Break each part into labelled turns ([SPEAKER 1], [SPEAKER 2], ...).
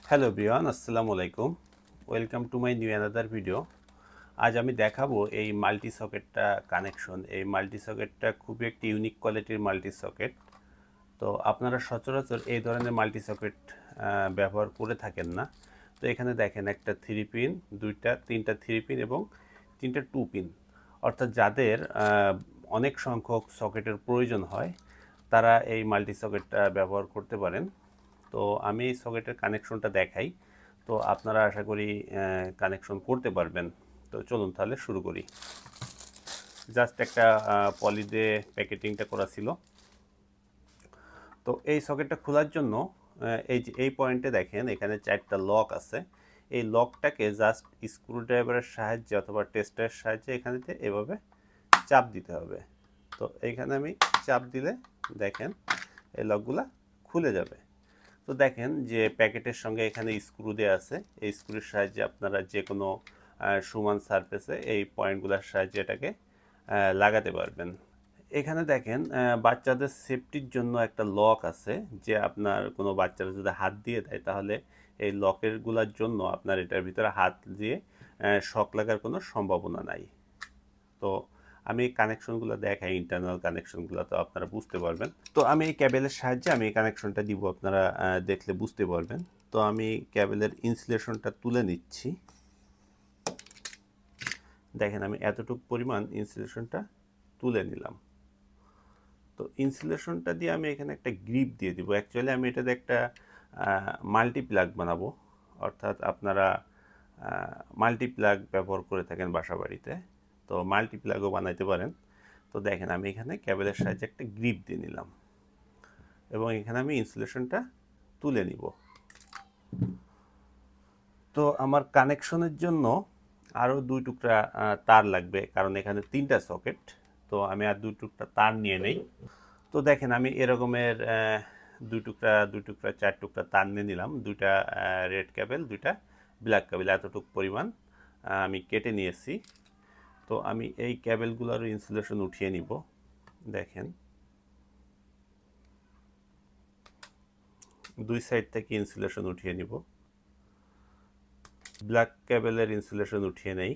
[SPEAKER 1] Hello everyone, আসসালামু আলাইকুম। Welcome to my new another video. আজ আমি দেখাবো এই মাল্টি সকেটটা কানেকশন। এই মাল্টি সকেটটা খুবই একটি ইউনিক কোয়ালিটির মাল্টি সকেট। তো আপনারা সচরাচর এই ধরনের মাল্টি সকেট ব্যবহার করে থাকেন না। তো এখানে দেখেন একটা 3 পিন, তিনটা 3 পিন এবং তিনটা 2 পিন। অর্থাৎ যাদের অনেক সংখ্যক সকেটের প্রয়োজন হয় তারা এই মাল্টি সকেটটা ব্যবহার করতে পারেন। তো আমি এই সকেটের কানেকশনটা দেখাই, তো আপনারা আশা করি কানেকশন করতে পারবেন। তো চলুন তাহলে শুরু করি। জাস্ট একটা পলি দিয়ে প্যাকেটিংটা করা ছিল। তো এই সকেটটা খোলার জন্য এই পয়েন্টে দেখেন এখানে 4টা লক আছে। এই লকটাকে জাস্ট স্ক্রুড্রাইভারের সাহায্যে অথবা টেস্টারের সাহায্যে এখানেতে এভাবে চাপ দিতে হবে। তো এইখানে আমি চাপ দিলে দেখেন এই লকগুলা খুলে যাবে। তো দেখেন যে প্যাকেটের সঙ্গে এখানে স্ক্রু দেওয়া আছে। এই স্ক্রুর সাহায্যে আপনারা যে কোনো সমান সারফেসে এই পয়েন্টগুলোর সাহায্যে এটাকে লাগাতে পারবেন। এখানে দেখেন বাচ্চাদের সেফটির জন্য একটা লক আছে, যে আপনার কোনো বাচ্চারা যদি হাত দিয়ে দেয় তাহলে এই লকেরগুলোর জন্য আপনার এটার ভিতরে হাত দিয়ে শক লাগার কোনো সম্ভাবনা নাই। তো আমি কানেকশনগুলো দেখাই, ইন্টারনাল কানেকশনগুলো, তো আপনারা বুঝতে পারবেন। তো আমি এই ক্যাবেলের সাহায্যে আমি এই কানেকশনটা দিব, আপনারা দেখলে বুঝতে পারবেন। তো আমি ক্যাবেলের ইনসুলেশনটা তুলে নিচ্ছি। দেখেন আমি এতটুকু পরিমাণ ইনসুলেশনটা তুলে নিলাম। তো ইনসুলেশনটা দিয়ে আমি এখানে একটা গ্রিপ দিয়ে দিব। অ্যাকচুয়ালি আমি এটাতে একটা মাল্টিপ্লাগ বানাবো, অর্থাৎ আপনারা মাল্টিপ্লাগ ব্যবহার করে থাকেন বাসা বাড়িতে, তো মাল্টিপ্লাগও বানাইতে পারেন। তো দেখেন আমি এখানে ক্যাবেলের সাহায্যে একটা গ্রিপ দিয়ে নিলাম এবং এখানে আমি ইনসুলেশনটা তুলে নিব। তো আমার কানেকশনের জন্য আরও 2 টুকরা তার লাগবে, কারণ এখানে 3টা সকেট। তো আমি আর 2 টুকরা তার নিয়ে নেই। তো দেখেন আমি এরকমের 2 টুকরা 4 টুকরা তার নিয়ে নিলাম। 2টা রেড ক্যাবেল, 2টা ব্ল্যাক ক্যাবেল, এতটুকু পরিমাণ আমি কেটে নিয়েছি। তো আমি এই ক্যাবেলগুলোর ইনসুলেশন উঠিয়ে নিব। দেখেন 2 সাইড থেকে ইনসুলেশন উঠিয়ে নিব। ব্ল্যাক ক্যাবেলের ইনসুলেশন উঠিয়ে নেই।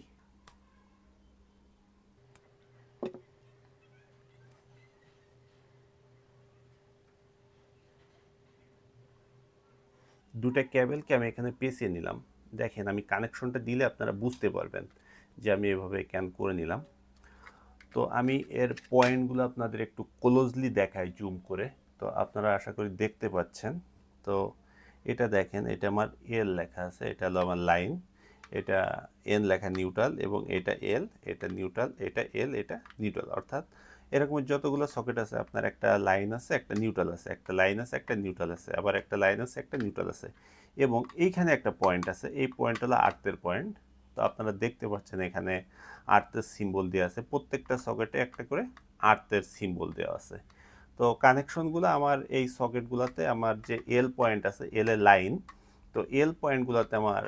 [SPEAKER 1] দুটা ক্যাবেলকে আমি এখানে পেঁচিয়ে নিলাম। দেখেন আমি কানেকশনটা দিলে আপনারা বুঝতে পারবেন যে আমি এভাবে ক্যান করে নিলাম। তো আমি এর পয়েন্টগুলো আপনাদের একটু ক্লোজলি দেখাই জুম করে, তো আপনারা আশা করি দেখতে পাচ্ছেন। তো এটা দেখেন, এটা আমার এল লেখা আছে, এটা হলো আমার লাইন, এটা এন লেখা নিউট্রাল, এবং এটা এল, এটা নিউট্রাল, এটা এল, এটা নিউট্রাল। অর্থাৎ এরকম যতগুলো সকেট আছে আপনার একটা লাইন আছে, একটা নিউট্রাল আছে, একটা লাইন আছে, একটা নিউট্রাল আছে, আবার একটা লাইন আছে, একটা নিউট্রাল আছে, এবং এইখানে একটা পয়েন্ট আছে। এই পয়েন্ট হলো আর্থের পয়েন্ট। তো আপনারা দেখতে পাচ্ছেন এখানে আর্থের সিম্বল দেওয়া আছে, প্রত্যেকটা সকেটে একটা করে আর্থের সিম্বল দেওয়া আছে। তো কানেকশনগুলো আমার এই সকেটগুলোতে আমার যে এল পয়েন্ট আছে, এল এর লাইন, তো এল পয়েন্টগুলোতে আমার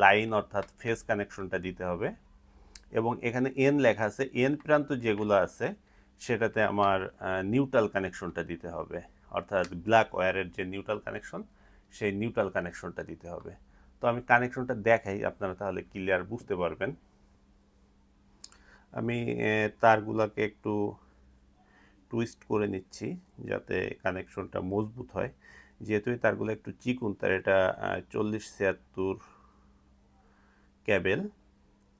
[SPEAKER 1] লাইন অর্থাৎ ফেজ কানেকশনটা দিতে হবে। এবং এখানে এন লেখা আছে, এন প্রান্ত যেগুলো আছে সেটাতে আমার নিউট্রাল কানেকশনটা দিতে হবে, অর্থাৎ ব্ল্যাক ওয়্যারের যে নিউট্রাল কানেকশন, সেই নিউট্রাল কানেকশনটা দিতে হবে। তো আমি কানেকশনটা দেখাই, আপনারা তাহলে ক্লিয়ার বুঝতে পারবেন। আমি তারগুলোকে একটু টুইস্ট করে নিচ্ছি যাতে কানেকশনটা মজবুত হয়। যেহেতু এই তারগুলো একটু চিকুন, তার এটা 40-76 ক্যাবেল,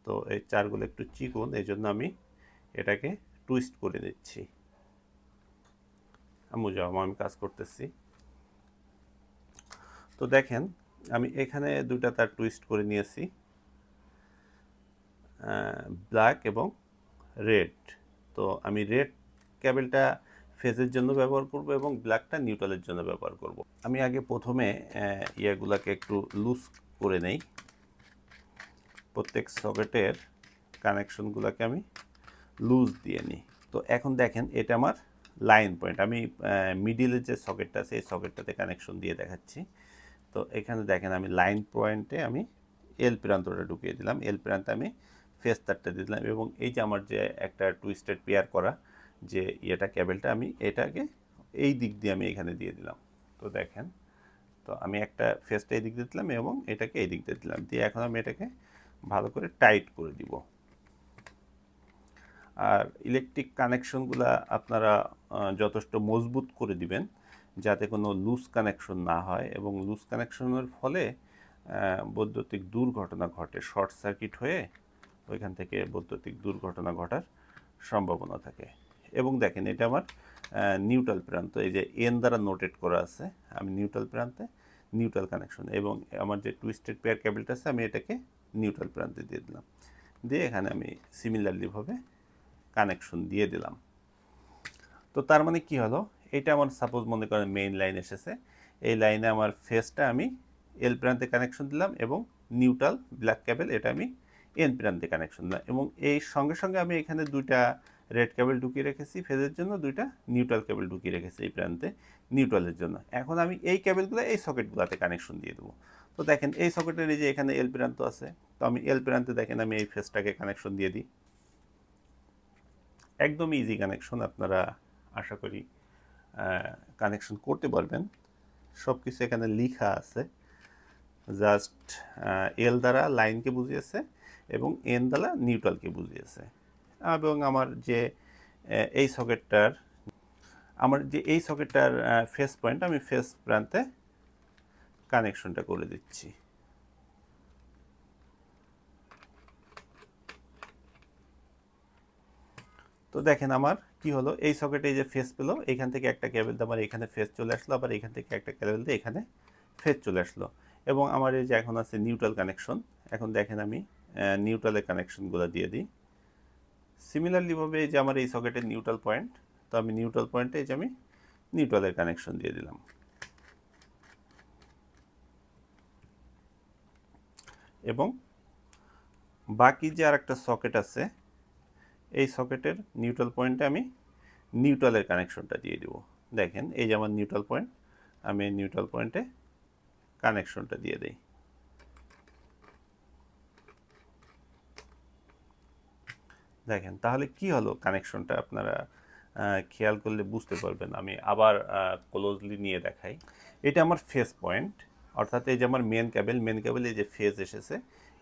[SPEAKER 1] তো এই চারগুলো একটু চিকুন, এই জন্য আমি এটাকে টুইস্ট করে নিচ্ছি। আমি কাজ করতেছি। তো দেখেন আমি এখানে 2টা তার টুইস্ট করে নিয়েছি, ব্ল্যাক এবং রেড। তো আমি রেড ক্যাবেলটা ফেজের জন্য ব্যবহার করব এবং ব্ল্যাকটা নিউট্রালের জন্য ব্যবহার করব। আমি আগে প্রথমে ইয়াগুলাকে একটু লুজ করে নেই। প্রত্যেক সকেটের কানেকশনগুলোকে আমি লুজ দিয়ে নিই। তো এখন দেখেন এটা আমার লাইন পয়েন্ট। আমি মিডিলের যে সকেটটা আছে এই সকেটটাতে কানেকশন দিয়ে দেখাচ্ছি। তো এখানে দেখেন আমি লাইন পয়েন্টে আমি এল প্রান্তটা ঢুকিয়ে দিলাম, এল প্রান্তে আমি ফেজ তারটা দিয়ে দিলাম, এবং এই যে আমার যে একটা টুইস্টেড পেয়ার করা যে ইয়েটা ক্যাবেলটা, আমি এটাকে এই দিক দিয়ে আমি এখানে দিয়ে দিলাম। তো দেখেন, তো তো আমি একটা ফেসটা এই দিক দিয়ে দিলাম এবং এটাকে এই দিক দিয়ে দিলাম, দিয়ে এখন আমি এটাকে ভালো করে টাইট করে দিব। আর ইলেকট্রিক কানেকশনগুলো আপনারা যথেষ্ট মজবুত করে দিবেন যাতে কোনো লুজ কানেকশন না হয়, এবং লুজ কানেকশনের ফলে বৈদ্যুতিক দুর্ঘটনা ঘটে, শর্ট সার্কিট হয়ে ওইখান থেকে বৈদ্যুতিক দুর্ঘটনা ঘটার সম্ভাবনা থাকে। এবং দেখেন এটা আমার নিউট্রাল প্রান্ত, এই যে এন দ্বারা নোটেট করা আছে, আমি নিউট্রাল প্রান্তে নিউট্রাল কানেকশন, এবং আমার যে টুইস্টেড পেয়ার কেবলটা আছে আমি এটাকে নিউট্রাল প্রান্তে দিয়ে দিলাম, দিয়ে এখানে আমি সিমিলারলিভাবে কানেকশন দিয়ে দিলাম। তো তার মানে কি হলো, এটা আমার সাপোজ মনে করেন মেইন লাইন এসেছে, এই লাইনে আমার ফেসটা আমি এল প্রান্তে কানেকশন দিলাম এবং নিউট্রাল ব্ল্যাক কেবল এটা আমি এন প্রান্তে কানেকশন দিলাম, এবং এই সঙ্গে সঙ্গে আমি এখানে দুইটা রেড কেবল ঢুকিয়ে রেখেছি ফেজের জন্য, দুইটা নিউট্রাল কেবল ঢুকিয়ে রেখেছি এই প্রান্তে নিউট্রালের জন্য। এখন আমি এই কেবলগুলো এই সকেটগুলোতে কানেকশন দিয়ে দেবো। তো দেখেন এই সকেটের এই যে এখানে এল প্রান্ত আছে, তো আমি এল প্রান্তে দেখেন আমি এই ফেজটাকে কানেকশন দিয়ে দিই। একদম ইজি কানেকশন, আপনারা আশা করি কানেকশন করতে পারবেন। সব কিছু এখানে লেখা আছে, জাস্ট এল দ্বারা লাইনকে বুঝিয়েছে এবং এন দ্বারা নিউট্রালকে বুঝিয়েছে। এবং আমার যে এই সকেটটার ফেস পয়েন্ট আমি ফেস প্রান্তে কানেকশনটা করে দিচ্ছি। তো দেখেন আমার কি হলো, এই সকেটে যে ফেস পেলো, এখান থেকে একটা কেবল দিয়ে আমার এখানে ফেস চলে আসলো, আবার এখান থেকে একটা কেবল দিয়ে এখানে ফেস চলে আসলো, এবং আমার এই যে এখন আছে নিউট্রাল কানেকশন। এখন দেখেন আমি নিউট্রালের কানেকশনগুলো দিয়ে দিই। সিমিলারলিভাবে এই যে আমার এই সকেটের নিউট্রাল পয়েন্ট, তো আমি নিউট্রাল পয়েন্টে এই যে আমি নিউট্রালের কানেকশন দিয়ে দিলাম। এবং বাকি যে আরেকটা সকেট আছে, এই সকেটের নিউট্রাল পয়েন্টে আমি নিউট্রালের কানেকশনটা দিয়ে দিব। দেখেন এই যে আমার নিউট্রাল পয়েন্ট, আমি নিউট্রাল পয়েন্টে কানেকশনটা দিয়ে দিই। দেখেন তাহলে কি হলো কানেকশনটা, আপনারা খেয়াল করলে বুঝতে পারবেন। আমি আবার ক্লোজলি নিয়ে দেখাই। এটা আমার ফেস পয়েন্ট, অর্থাৎ এই যে আমার মেন কেবল এই যে ফেজ এসেছে,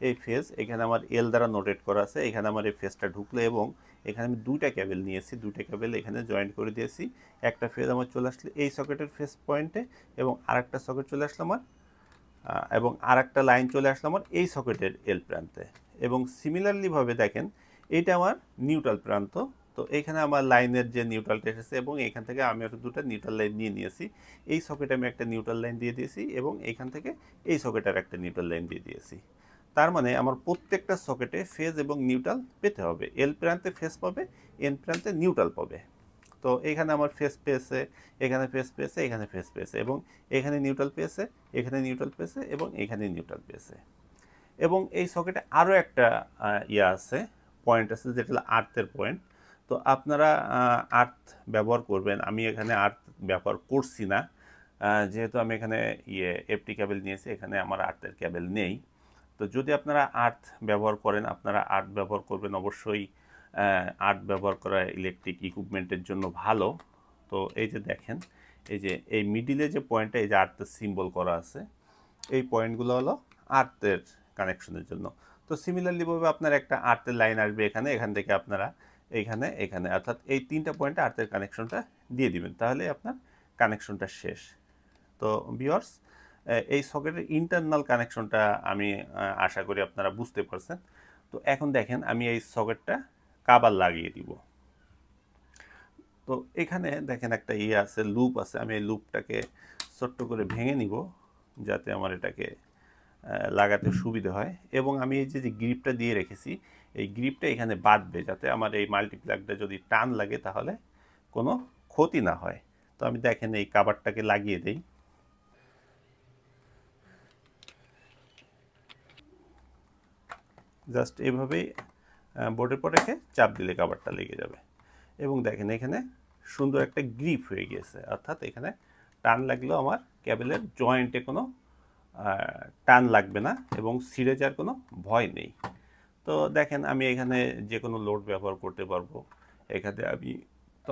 [SPEAKER 1] এই ফেজ এখানে আমার এল দ্বারা নোটেট করা আছে, এখানে আমার এই ফেজটা ঢুকলো এবং এখানে আমি দুইটা কেবল নিয়েছি, দুইটা কেবল এখানে জয়েন্ট করে দিয়েছি। একটা ফেজ আমার চলে আসলো এই সকেটের ফেস পয়েন্টে, এবং আরেকটা সকেট চলে আসলো আমার, এবং আরেকটা লাইন চলে আসলো আমার এই সকেটের এল প্রান্তে। এবং সিমিলারলিভাবে দেখেন এইটা আমার নিউট্রাল প্রান্ত, তো এখানে আমার লাইনের যে নিউট্রালটা এসেছে এবং এখান থেকে আমি একটা দুটো নিউট্রাল লাইন নিয়ে নিয়েছি, এই সকেটে আমি একটা নিউট্রাল লাইন দিয়ে দিয়েছি এবং এইখান থেকে এই সকেটের একটা নিউট্রাল লাইন দিয়ে দিয়েছি। তার মানে আমার প্রত্যেকটা সকেটে ফেজ এবং নিউট্রাল পেতে হবে, এল প্রান্তে ফেজ পাবে, এন প্রান্তে নিউট্রাল পাবে। তো এখানে আমার ফেজ পেয়েছে, এখানে ফেজ পেয়েছে, এখানে ফেজ পেয়েছে, এবং এখানে নিউট্রাল পেয়েছে, এখানে নিউট্রাল পেয়েছে, এবং এখানে নিউট্রাল পেয়েছে। এবং এই সকেটে আরও একটা আছে, পয়েন্ট আছে, যেটা হলো আর্থের পয়েন্ট। তো আপনারা আর্থ ব্যবহার করবেন, আমি এখানে আর্থ ব্যবহার করছি না, যেহেতু আমি এখানে এফটি কেবল নিয়েছি, এখানে আমার আর্থের কেবল নেই। তো যদি আপনারা আর্থ ব্যবহার করেন, আপনারা আর্থ ব্যবহার করবেন অবশ্যই। আর্থ ব্যবহার করা ইলেকট্রিক ইকুইপমেন্টের জন্য ভালো। তো এই যে দেখেন, এই যে এই মিডিলে যে পয়েন্টটা, এই যে আর্থের সিম্বল করা আছে, এই পয়েন্টগুলো হলো আর্থের কানেকশনের জন্য। তো সিমিলারলিভাবে আপনার একটা আর্থের লাইন আসবে এখানে, এখান থেকে আপনারা এখানে এখানে, অর্থাৎ এই তিনটা পয়েন্টে আর্থের কানেকশনটা দিয়ে দিবেন, তাহলে আপনার কানেকশনটা শেষ। তো ভিউয়ার্স, এই সকেটের ইন্টারনাল কানেকশনটা আমি আশা করি আপনারা বুঝতে পারছেন। তো এখন দেখেন আমি এই সকেটটা কাবার লাগিয়ে দিব। তো এখানে দেখেন একটা আছে, লুপ আছে, আমি এই লুপটাকে ছোট্ট করে ভেঙে নিব যাতে আমার এটাকে লাগাতে সুবিধা হয়। এবং আমি এই যে গ্রিপটা দিয়ে রেখেছি, এই গ্রিপটা এখানে বাঁধবে যাতে আমার এই মাল্টিপ্লাগটা যদি টান লাগে তাহলে কোনো ক্ষতি না হয়। তো আমি দেখেন এই কাবারটাকে লাগিয়ে দেই, জাস্ট এইভাবেই বোর্ডের পর রেখে চাপ দিলে কাবারটা লেগে যাবে। এবং দেখেন এখানে সুন্দর একটা গ্রিপ হয়ে গিয়েছে, অর্থাৎ এখানে টান লাগলেও আমার কেবলের জয়েন্টে কোনো টান লাগবে না এবং ছিঁড়ে যাওয়ার কোনো ভয় নেই। তো দেখেন আমি এখানে যে কোনো লোড ব্যবহার করতে পারবো। এখানে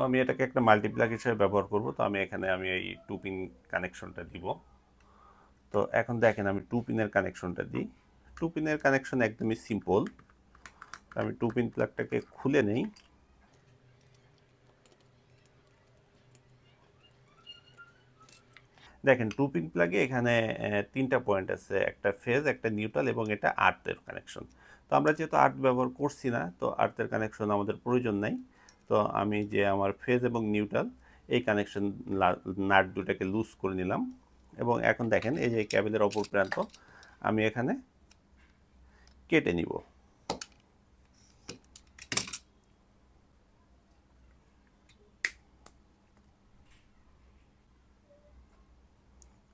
[SPEAKER 1] আমি এটাকে একটা মাল্টিপ্লাগ হিসেবে ব্যবহার করব। তো আমি এখানে এই 2 পিন কানেকশনটা দিব। তো এখন দেখেন আমি 2 পিনের কানেকশনটা দিই। 2 পিনের কানেকশন একদমই সিম্পল। আমি 2 পিন প্লাগটাকে খুলে নেই। দেখেন 2 পিন প্লাগে এখানে 3টা পয়েন্ট আছে, একটা ফেজ, একটা নিউট্রাল এবং এটা আর্থের কানেকশন। তো আমরা যেহেতু আর্থ ব্যবহার করছি না, তো আর্থের কানেকশন আমাদের প্রয়োজন নাই। তো আমি যে আমার ফেজ এবং নিউট্রাল এই কানেকশন নাট দুটাকে লুজ করে নিলাম এবং এখন দেখেন এই যে ক্যাবেলের অপর প্রান্ত আমি এখানে কেটে নিব।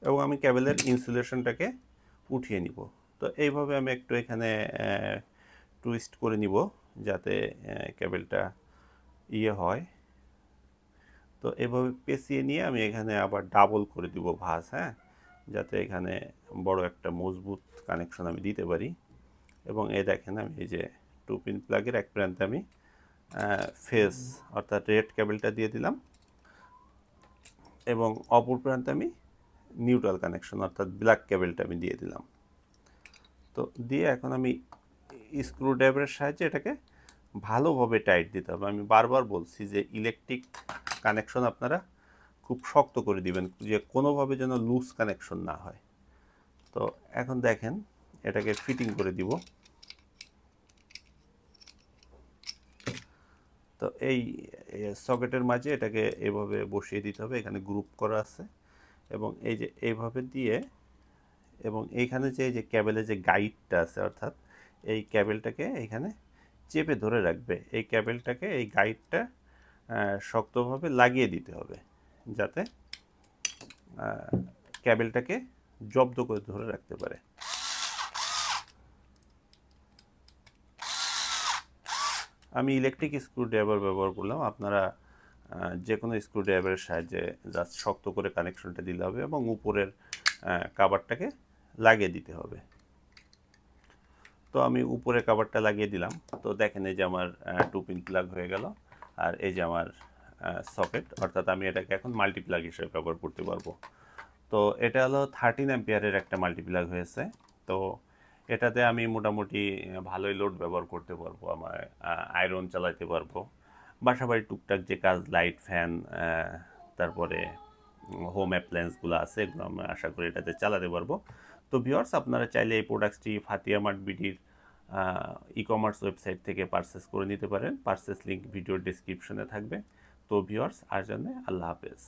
[SPEAKER 1] এবং আমি ক্যাবেলের ইনসুলেশনটাকে উঠিয়ে নিব। তো এইভাবে আমি একটু এখানে টুইস্ট করে নিব যাতে ক্যাবেলটা হয়। তো এভাবে পেঁচিয়ে নিয়ে আমি এখানে আবার ডাবল করে দিব ভাঁজ, হ্যাঁ, যাতে এখানে বড় একটা মজবুত কানেকশন আমি দিতে পারি। এবং এই দেখেন আমি এই যে 2 পিন প্লাগের এক প্রান্তে আমি ফেজ অর্থাৎ রেড ক্যাবেলটা দিয়ে দিলাম এবং অপর প্রান্তে আমি নিউট্রাল কানেকশন অর্থাৎ ব্ল্যাক কেবলটা আমি দিয়ে দিলাম। তো দিয়ে এখন আমি স্ক্রু ড্রাইভারের সাহায্যে এটাকে ভালোভাবে টাইট দিতে হবে। আমি বারবার বলছি যে ইলেকট্রিক কানেকশন আপনারা খুব শক্ত করে দিবেন, যে কোনোভাবে যেন লুজ কানেকশন না হয়। তো এখন দেখেন এটাকে ফিটিং করে দিব। তো এই সকেটের মাঝে এটাকে এভাবে বসিয়ে দিতে হবে, এখানে গ্রুপ করা আছে এবং এই যে এইভাবে দিয়ে এবং এইখানে যে ক্যাবেলের যে গাইডটা আছে অর্থাৎ এই ক্যাবেলটাকে এখানে চেপে ধরে রাখবে। এই ক্যাবেলটাকে এই গাইডটা শক্তভাবে লাগিয়ে দিতে হবে যাতে ক্যাবেলটাকে জব্দ করে ধরে রাখতে পারে। আমি ইলেকট্রিক স্ক্রুড্রাইভার ব্যবহার করলাম, আপনারা যে কোনো স্ক্রুড্রাইভারের সাহায্যে জাস্ট শক্ত করে কানেকশনটা দিলে হবে এবং উপরের কাভারটাকে লাগিয়ে দিতে হবে। তো আমি উপরে কাভারটা লাগিয়ে দিলাম। তো দেখেন এই যে আমার 2 পিন প্লাগ হয়ে গেল আর এই যে আমার সকেট, অর্থাৎ আমি এটাকে এখন মাল্টিপ্লাগ হিসেবে ব্যবহার করতে পারবো। তো এটা হলো 13 অ্যাম্পিয়ারের একটা মাল্টিপ্লাগ হয়েছে। তো এটাতে আমি মোটামুটি ভালোই লোড ব্যবহার করতে পারবো, আমার আয়রন চালাতে পারবো, বাসাবাড়ির টুকটাক যে কাজ, লাইট, ফ্যান, তারপরে হোম অ্যাপ্লায়েন্সগুলো আছে এগুলো আমরা আশা করি এটাতে চালাতে পারবো। তো ভিউয়ার্স, আপনারা চাইলে এই প্রোডাক্টটি ফাতিয়া মার্ট বিডির ই-কমার্স ওয়েবসাইট থেকে পারচেস করে নিতে পারেন। পারচেস লিঙ্ক ভিডিওর ডেসক্রিপশনে থাকবে। তো ভিউয়ার্স, আজ জন্য আল্লাহ হাফেজ।